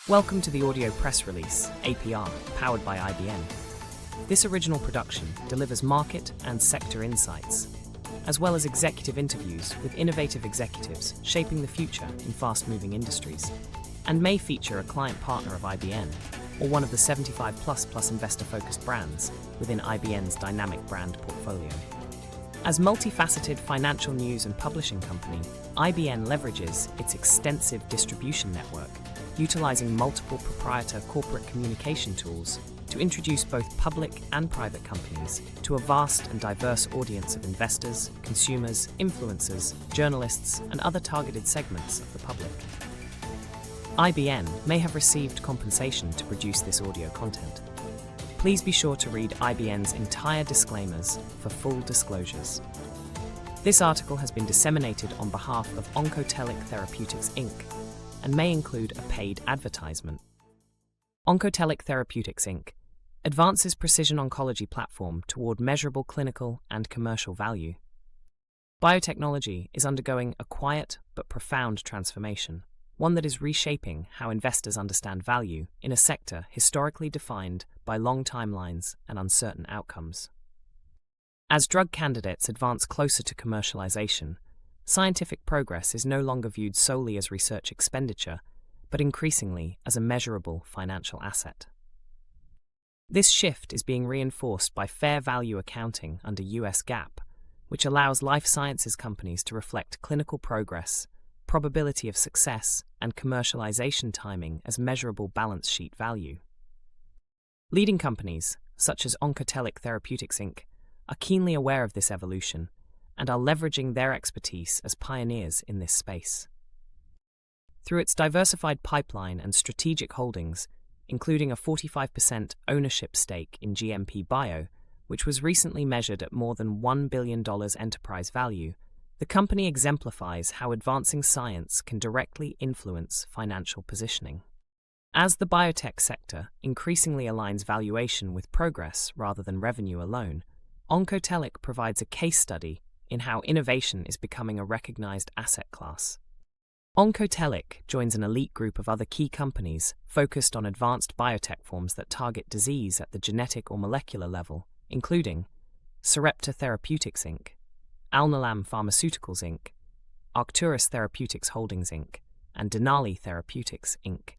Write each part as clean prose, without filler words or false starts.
Welcome to the audio press release, APR, powered by IBM. This original production delivers market and sector insights, as well as executive interviews with innovative executives shaping the future in fast-moving industries, and may feature a client partner of IBM or one of the 75+ investor-focused brands within IBM's dynamic brand portfolio. As multifaceted financial news and publishing company, IBM leverages its extensive distribution network, utilizing multiple proprietary corporate communication tools to introduce both public and private companies to a vast and diverse audience of investors, consumers, influencers, journalists, and other targeted segments of the public. IBM may have received compensation to produce this audio content. Please be sure to read IBM's entire disclaimers for full disclosures. This article has been disseminated on behalf of Oncotelic Therapeutics Inc. and may include a paid advertisement. Oncotelic Therapeutics Inc. advances precision oncology platform toward measurable clinical and commercial value. Biotechnology is undergoing a quiet but profound transformation, one that is reshaping how investors understand value in a sector historically defined by long timelines and uncertain outcomes. As drug candidates advance closer to commercialization, scientific progress is no longer viewed solely as research expenditure, but increasingly as a measurable financial asset. This shift is being reinforced by fair value accounting under US GAAP, which allows life sciences companies to reflect clinical progress, probability of success, and commercialization timing as measurable balance sheet value. Leading companies, such as Oncotelic Therapeutics Inc., are keenly aware of this evolution and are leveraging their expertise as pioneers in this space. Through its diversified pipeline and strategic holdings, including a 45% ownership stake in GMP Bio, which was recently measured at more than $1 billion enterprise value, the company exemplifies how advancing science can directly influence financial positioning. As the biotech sector increasingly aligns valuation with progress rather than revenue alone, Oncotelic provides a case study in how innovation is becoming a recognized asset class. Oncotelic joins an elite group of other key companies focused on advanced biotech forms that target disease at the genetic or molecular level, including Sarepta Therapeutics Inc., Alnylam Pharmaceuticals Inc., Arcturus Therapeutics Holdings Inc., and Denali Therapeutics Inc.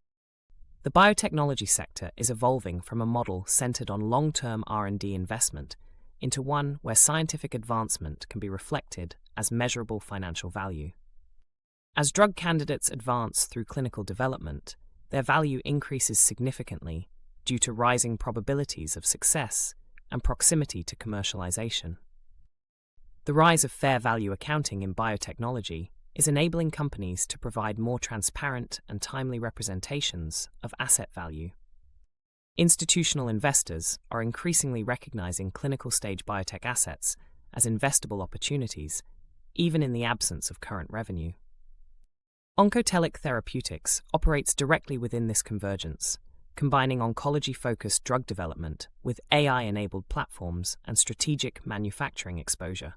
The biotechnology sector is evolving from a model centered on long-term R&D investment into one where scientific advancement can be reflected as measurable financial value. As drug candidates advance through clinical development, their value increases significantly due to rising probabilities of success and proximity to commercialization. The rise of fair value accounting in biotechnology is enabling companies to provide more transparent and timely representations of asset value. Institutional investors are increasingly recognizing clinical-stage biotech assets as investable opportunities, even in the absence of current revenue. Oncotelic Therapeutics operates directly within this convergence, combining oncology-focused drug development with AI-enabled platforms and strategic manufacturing exposure.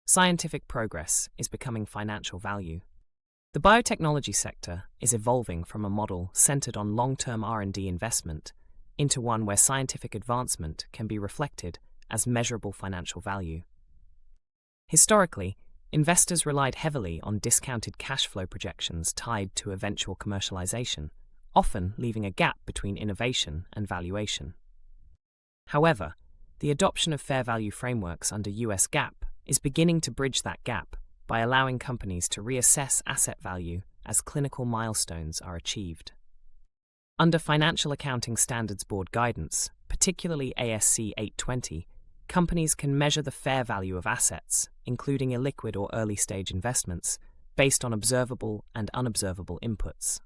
Scientific progress is becoming financial value. The biotechnology sector is evolving from a model centered on long-term R&D investment into one where scientific advancement can be reflected as measurable financial value. Historically, investors relied heavily on discounted cash flow projections tied to eventual commercialization, often leaving a gap between innovation and valuation. However, the adoption of fair value frameworks under US GAAP is beginning to bridge that gap by allowing companies to reassess asset value as clinical milestones are achieved. Under Financial Accounting Standards Board guidance, particularly ASC 820, companies can measure the fair value of assets, including illiquid or early-stage investments, based on observable and unobservable inputs.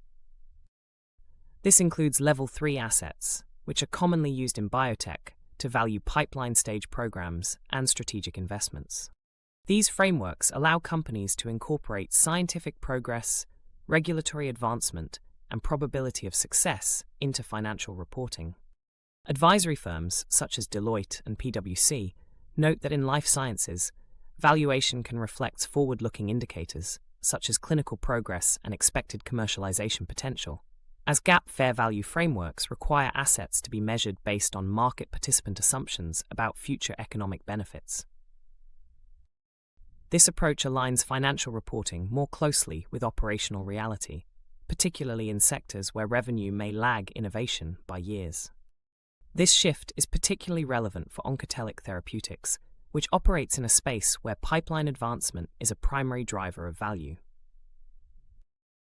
This includes Level 3 assets, which are commonly used in biotech to value pipeline-stage programs and strategic investments. These frameworks allow companies to incorporate scientific progress, regulatory advancement, and probability of success into financial reporting. Advisory firms such as Deloitte and PwC note that in life sciences, valuation can reflect forward-looking indicators such as clinical progress and expected commercialization potential, as GAAP fair value frameworks require assets to be measured based on market participant assumptions about future economic benefits. This approach aligns financial reporting more closely with operational reality, particularly in sectors where revenue may lag innovation by years. This shift is particularly relevant for Oncotelic Therapeutics, which operates in a space where pipeline advancement is a primary driver of value.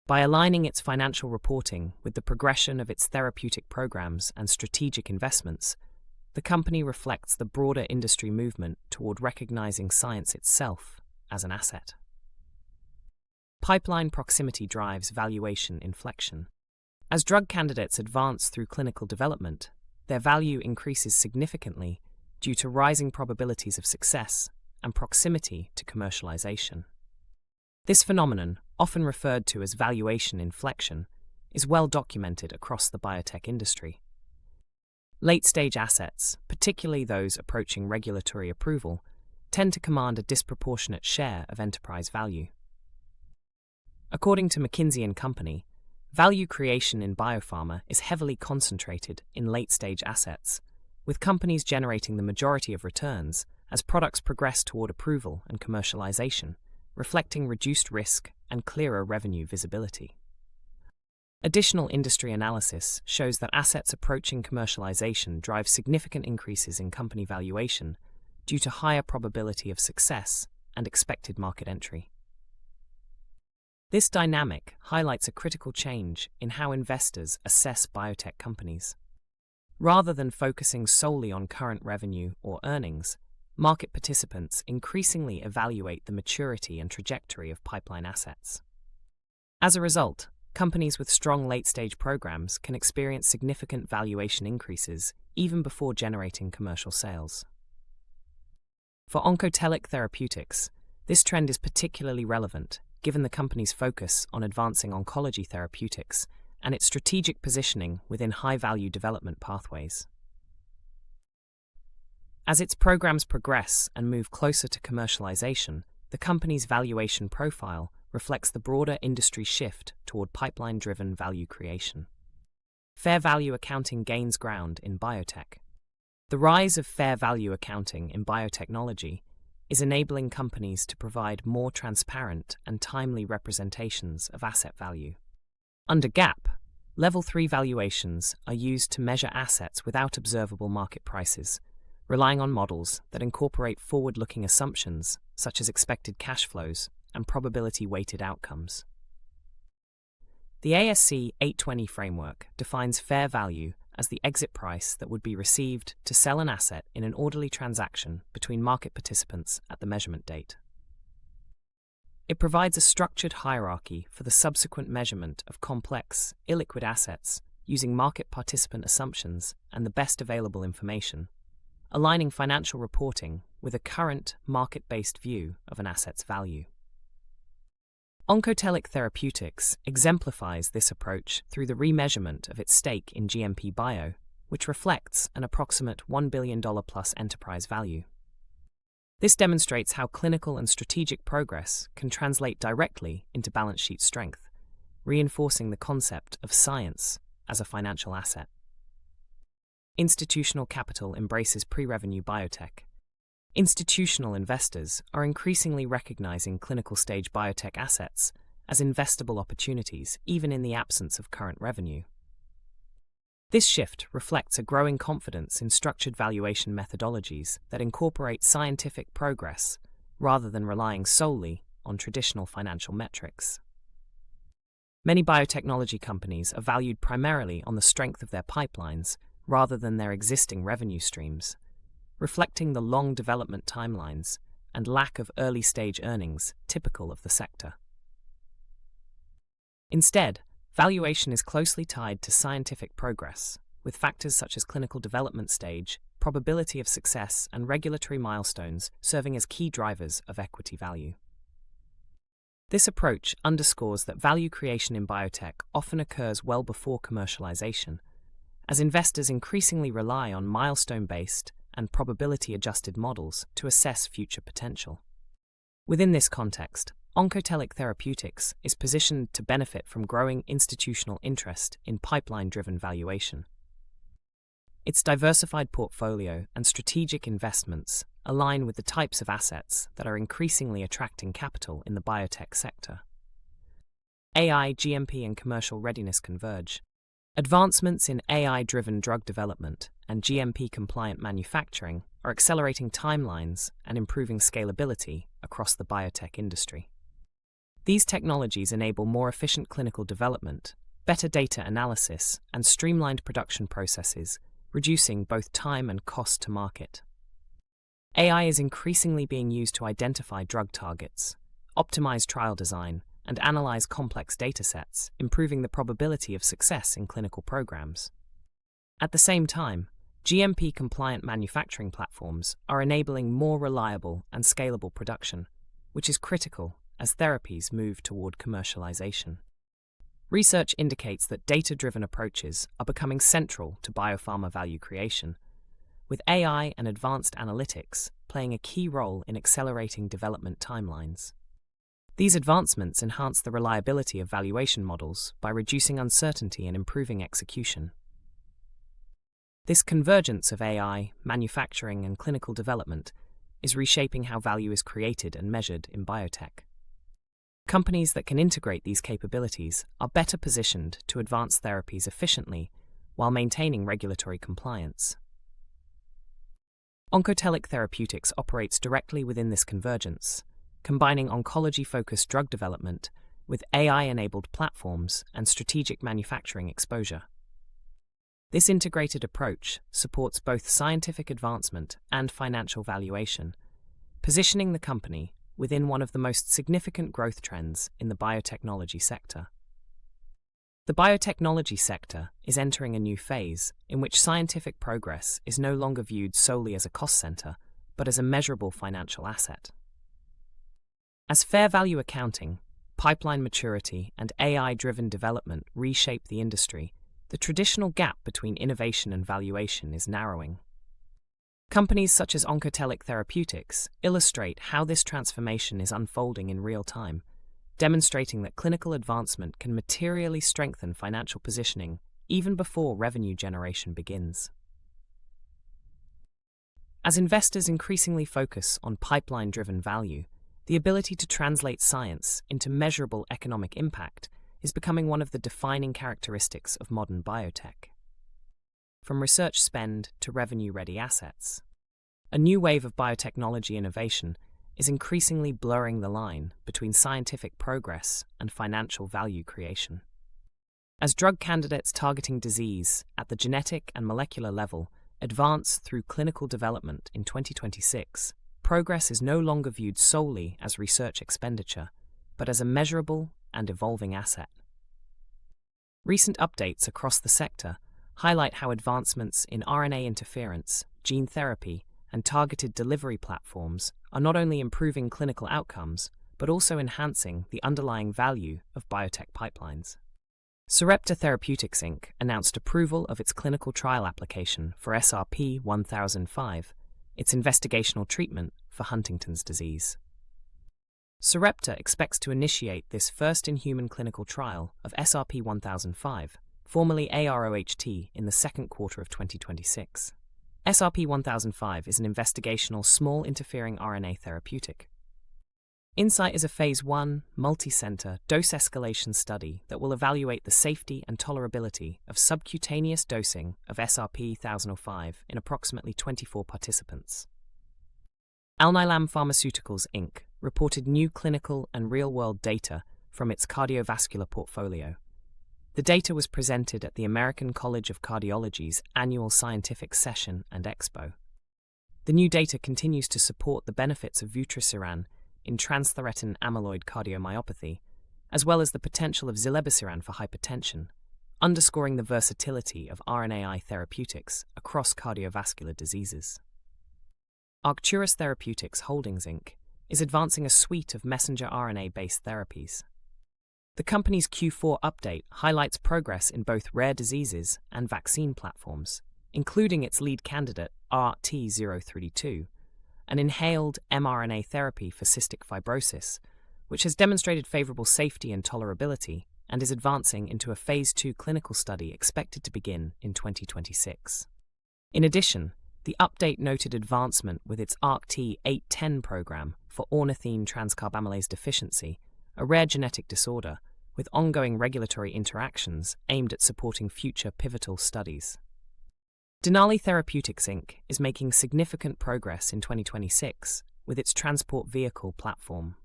By aligning its financial reporting with the progression of its therapeutic programs and strategic investments, the company reflects the broader industry movement toward recognizing science itself as an asset. Pipeline proximity drives valuation inflection. As drug candidates advance through clinical development, their value increases significantly due to rising probabilities of success and proximity to commercialization. This phenomenon, often referred to as valuation inflection, is well documented across the biotech industry. Late-stage assets, particularly those approaching regulatory approval, tend to command a disproportionate share of enterprise value. According to McKinsey & Company, value creation in biopharma is heavily concentrated in late-stage assets, with companies generating the majority of returns as products progress toward approval and commercialization, reflecting reduced risk and clearer revenue visibility. Additional industry analysis shows that assets approaching commercialization drive significant increases in company valuation due to higher probability of success and expected market entry. This dynamic highlights a critical change in how investors assess biotech companies. Rather than focusing solely on current revenue or earnings, market participants increasingly evaluate the maturity and trajectory of pipeline assets. As a result, companies with strong late-stage programs can experience significant valuation increases even before generating commercial sales. For Oncotelic Therapeutics, this trend is particularly relevant given the company's focus on advancing oncology therapeutics and its strategic positioning within high-value development pathways. As its programs progress and move closer to commercialization, the company's valuation profile reflects the broader industry shift toward pipeline-driven value creation. Fair value accounting gains ground in biotech. The rise of fair value accounting in biotechnology is enabling companies to provide more transparent and timely representations of asset value. Under GAAP, Level 3 valuations are used to measure assets without observable market prices, relying on models that incorporate forward-looking assumptions such as expected cash flows and probability-weighted outcomes. The ASC 820 framework defines fair value as the exit price that would be received to sell an asset in an orderly transaction between market participants at the measurement date. It provides a structured hierarchy for the subsequent measurement of complex, illiquid assets using market participant assumptions and the best available information, aligning financial reporting with a current market-based view of an asset's value. Oncotelic Therapeutics exemplifies this approach through the remeasurement of its stake in GMP Bio, which reflects an approximate $1 billion plus enterprise value. This demonstrates how clinical and strategic progress can translate directly into balance sheet strength, reinforcing the concept of science as a financial asset. Institutional capital embraces pre-revenue biotech. Institutional investors are increasingly recognizing clinical-stage biotech assets as investable opportunities even in the absence of current revenue. This shift reflects a growing confidence in structured valuation methodologies that incorporate scientific progress rather than relying solely on traditional financial metrics. Many biotechnology companies are valued primarily on the strength of their pipelines rather than their existing revenue streams, reflecting the long development timelines and lack of early-stage earnings typical of the sector. Instead, valuation is closely tied to scientific progress, with factors such as clinical development stage, probability of success, and regulatory milestones serving as key drivers of equity value. This approach underscores that value creation in biotech often occurs well before commercialization, as investors increasingly rely on milestone-based and probability-adjusted models to assess future potential. Within this context, Oncotelic Therapeutics is positioned to benefit from growing institutional interest in pipeline-driven valuation. Its diversified portfolio and strategic investments align with the types of assets that are increasingly attracting capital in the biotech sector. AI, GMP, and commercial readiness converge. Advancements in AI-driven drug development and GMP-compliant manufacturing are accelerating timelines and improving scalability across the biotech industry. These technologies enable more efficient clinical development, better data analysis, and streamlined production processes, reducing both time and cost to market. AI is increasingly being used to identify drug targets, optimize trial design, and analyze complex datasets, improving the probability of success in clinical programs. At the same time, GMP-compliant manufacturing platforms are enabling more reliable and scalable production, which is critical as therapies move toward commercialization. Research indicates that data-driven approaches are becoming central to biopharma value creation, with AI and advanced analytics playing a key role in accelerating development timelines. These advancements enhance the reliability of valuation models by reducing uncertainty and improving execution. This convergence of AI, manufacturing, and clinical development is reshaping how value is created and measured in biotech. Companies that can integrate these capabilities are better positioned to advance therapies efficiently while maintaining regulatory compliance. Oncotelic Therapeutics operates directly within this convergence, combining oncology-focused drug development with AI-enabled platforms and strategic manufacturing exposure. This integrated approach supports both scientific advancement and financial valuation, positioning the company within one of the most significant growth trends in the biotechnology sector. The biotechnology sector is entering a new phase in which scientific progress is no longer viewed solely as a cost center, but as a measurable financial asset. As fair value accounting, pipeline maturity, and AI-driven development reshape the industry, the traditional gap between innovation and valuation is narrowing. Companies such as Oncotelic Therapeutics illustrate how this transformation is unfolding in real time, demonstrating that clinical advancement can materially strengthen financial positioning even before revenue generation begins. As investors increasingly focus on pipeline-driven value, the ability to translate science into measurable economic impact is becoming one of the defining characteristics of modern biotech. From research spend to revenue-ready assets, a new wave of biotechnology innovation is increasingly blurring the line between scientific progress and financial value creation. As drug candidates targeting disease at the genetic and molecular level advance through clinical development in 2026, progress is no longer viewed solely as research expenditure, but as a measurable and evolving asset. Recent updates across the sector highlight how advancements in RNA interference, gene therapy, and targeted delivery platforms are not only improving clinical outcomes, but also enhancing the underlying value of biotech pipelines. Sarepta Therapeutics Inc. announced approval of its clinical trial application for SRP-1005, its investigational treatment for Huntington's disease. Sarepta expects to initiate this first-in-human clinical trial of SRP-1005, formerly AROHT, in the second quarter of 2026. SRP-1005 is an investigational small interfering RNA therapeutic. INSIGHT is a Phase 1, multi-center, dose-escalation study that will evaluate the safety and tolerability of subcutaneous dosing of SRP-1005 in approximately 24 participants. Alnylam Pharmaceuticals Inc. reported new clinical and real-world data from its cardiovascular portfolio. The data was presented at the American College of Cardiology's annual scientific session and expo. The new data continues to support the benefits of vutrisiran in transthyretin amyloid cardiomyopathy, as well as the potential of zilebesiran for hypertension, underscoring the versatility of RNAi therapeutics across cardiovascular diseases. Arcturus Therapeutics Holdings Inc. is advancing a suite of messenger RNA-based therapies. The company's Q4 update highlights progress in both rare diseases and vaccine platforms, including its lead candidate ARCT-032, an inhaled mRNA therapy for cystic fibrosis, which has demonstrated favorable safety and tolerability and is advancing into a Phase 2 clinical study expected to begin in 2026. In addition, the update noted advancement with its ARCT 810 program for ornithine transcarbamylase deficiency, a rare genetic disorder, with ongoing regulatory interactions aimed at supporting future pivotal studies. Denali Therapeutics Inc. is making significant progress in 2026 with its transport vehicle platform.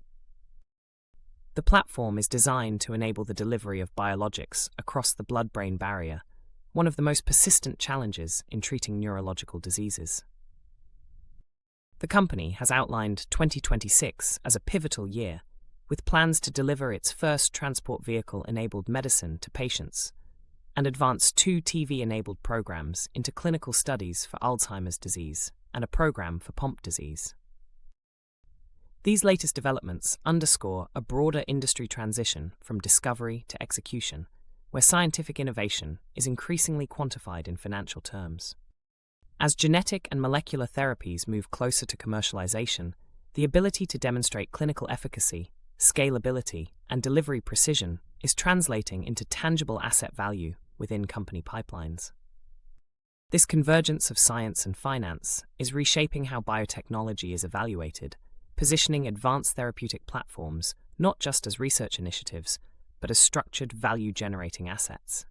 The platform is designed to enable the delivery of biologics across the blood-brain barrier, one of the most persistent challenges in treating neurological diseases. The company has outlined 2026 as a pivotal year, with plans to deliver its first transport vehicle-enabled medicine to patients and advance 2 TV-enabled programs into clinical studies for Alzheimer's disease and a program for Pompe disease. These latest developments underscore a broader industry transition from discovery to execution, where scientific innovation is increasingly quantified in financial terms. As genetic and molecular therapies move closer to commercialization, the ability to demonstrate clinical efficacy, scalability, and delivery precision is translating into tangible asset value within company pipelines. This convergence of science and finance is reshaping how biotechnology is evaluated, positioning advanced therapeutic platforms not just as research initiatives, but as structured value-generating assets.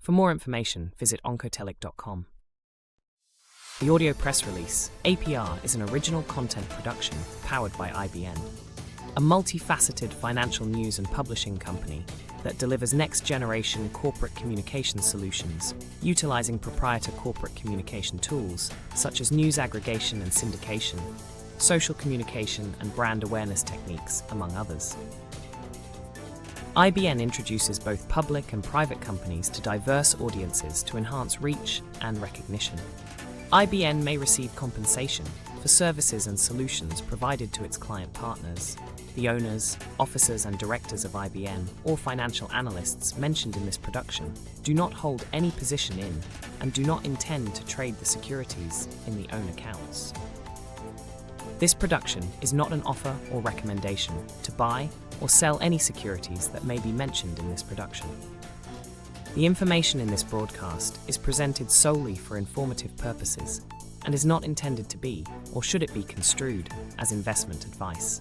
For more information, visit oncotelic.com. The audio press release, APR, is an original content production powered by IBN, a multifaceted financial news and publishing company that delivers next-generation corporate communication solutions, utilizing proprietary corporate communication tools such as news aggregation and syndication, social communication and brand awareness techniques, among others. IBN introduces both public and private companies to diverse audiences to enhance reach and recognition. IBN may receive compensation for services and solutions provided to its client partners. The owners, officers and directors of IBN or financial analysts mentioned in this production do not hold any position in and do not intend to trade the securities in the own accounts. This production is not an offer or recommendation to buy or sell any securities that may be mentioned in this production. The information in this broadcast is presented solely for informative purposes and is not intended to be, or should it be construed, as investment advice.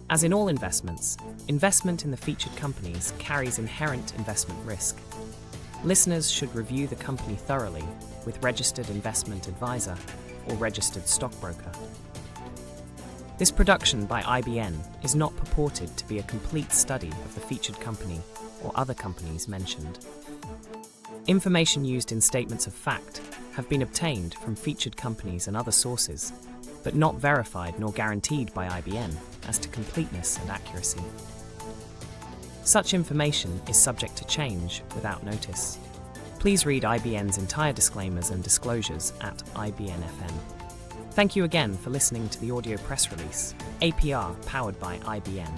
As in all investments, investment in the featured companies carries inherent investment risk. Listeners should review the company thoroughly with registered investment advisor or registered stockbroker. This production by IBN is not purported to be a complete study of the featured company or other companies mentioned. Information used in statements of fact have been obtained from featured companies and other sources, but not verified nor guaranteed by IBN as to completeness and accuracy. Such information is subject to change without notice. Please read IBN's entire disclaimers and disclosures at IBN-FM. Thank you again for listening to the audio press release, APR, powered by IBN.